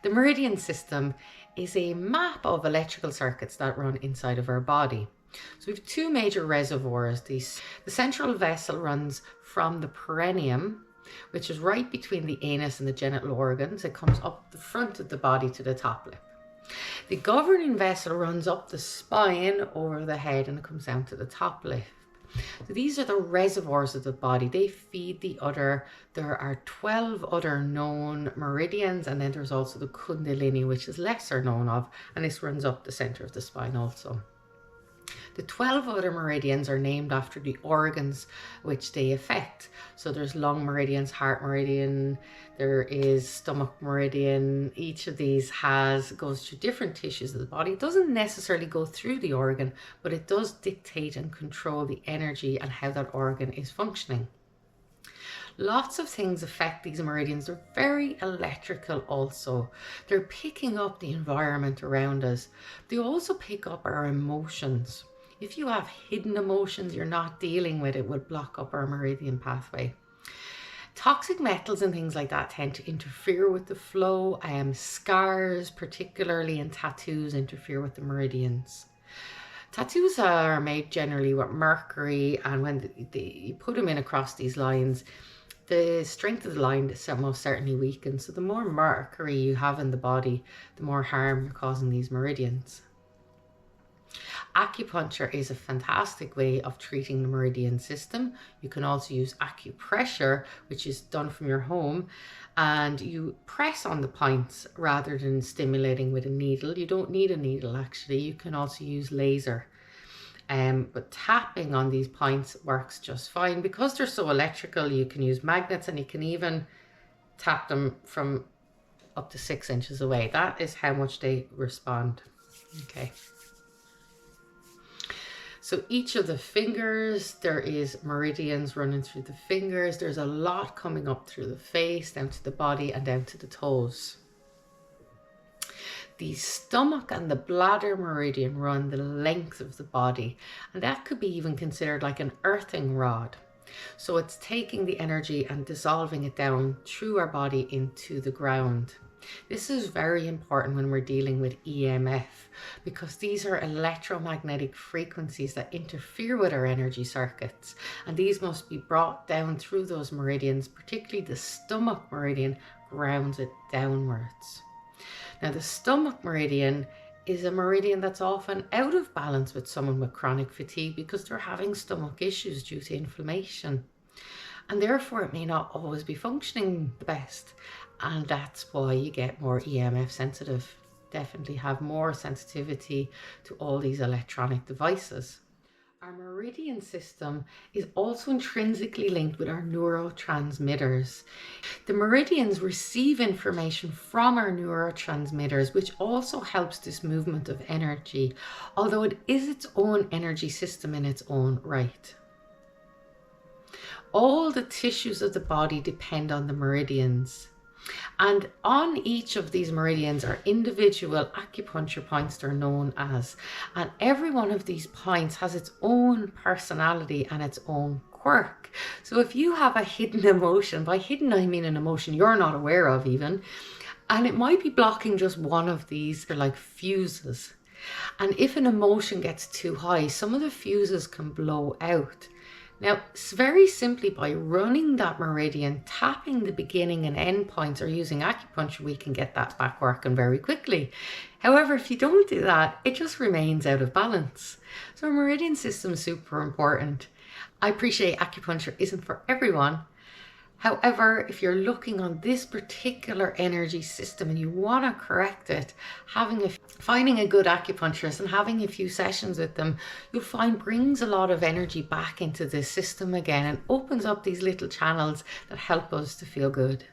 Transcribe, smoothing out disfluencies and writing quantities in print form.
The meridian system is a map of electrical circuits that run inside of our body. So we have two major reservoirs. The central vessel runs from the perineum, which is right between the anus and the genital organs. It comes up the front of the body to the top lip. The governing vessel runs up the spine over the head and it comes down to the top lip. So these are the reservoirs of the body. They feed there are 12 other known meridians, and then there's also the Kundalini, which is lesser known of, and this runs up the center of the spine also. The 12 other meridians are named after the organs which they affect. So there's lung meridians, heart meridian, there is stomach meridian. Each of these goes through different tissues of the body. It doesn't necessarily go through the organ, but it does dictate and control the energy and how that organ is functioning. Lots of things affect these meridians. They're very electrical also. They're picking up the environment around us. They also pick up our emotions. If you have hidden emotions you're not dealing with, it will block up our meridian pathway. Toxic metals and things like that tend to interfere with the flow. Scars, particularly, and tattoos interfere with the meridians. Tattoos are made generally with mercury, and when you put them in across these lines, the strength of the line is most certainly weakened. So the more mercury you have in the body, the more harm you're causing these meridians. Acupuncture is a fantastic way of treating the meridian system. You can also use acupressure, which is done from your home, and you press on the points rather than stimulating with a needle. You don't need a needle actually. You can also use laser. But tapping on these points works just fine. Because they're so electrical, you can use magnets, and you can even tap them from up to 6 inches away. That is how much they respond. Okay. So each of the fingers, there is meridians running through the fingers. There's a lot coming up through the face, down to the body and down to the toes. The stomach and the bladder meridian run the length of the body, and that could be even considered like an earthing rod. So it's taking the energy and dissolving it down through our body into the ground. This is very important when we're dealing with EMF, because these are electromagnetic frequencies that interfere with our energy circuits, and these must be brought down through those meridians. Particularly the stomach meridian grounds it downwards. Now the stomach meridian is a meridian that's often out of balance with someone with chronic fatigue because they're having stomach issues due to inflammation, and therefore it may not always be functioning the best. And that's why you get more EMF sensitive. Definitely have more sensitivity to all these electronic devices. Our meridian system is also intrinsically linked with our neurotransmitters. The meridians receive information from our neurotransmitters, which also helps this movement of energy, although it is its own energy system in its own right. All the tissues of the body depend on the meridians. And on each of these meridians are individual acupuncture points, they're known as. And every one of these points has its own personality and its own quirk. So if you have a hidden emotion, by hidden I mean an emotion you're not aware of even, and it might be blocking just one of these, they're like fuses. And if an emotion gets too high, some of the fuses can blow out. Now, very simply by running that meridian, tapping the beginning and end points, or using acupuncture, we can get that back working very quickly. However, if you don't do that, it just remains out of balance. So our meridian system is super important. I appreciate acupuncture isn't for everyone. However, if you're looking on this particular energy system and you want to correct it, finding a good acupuncturist and having a few sessions with them, you'll find brings a lot of energy back into the system again and opens up these little channels that help us to feel good.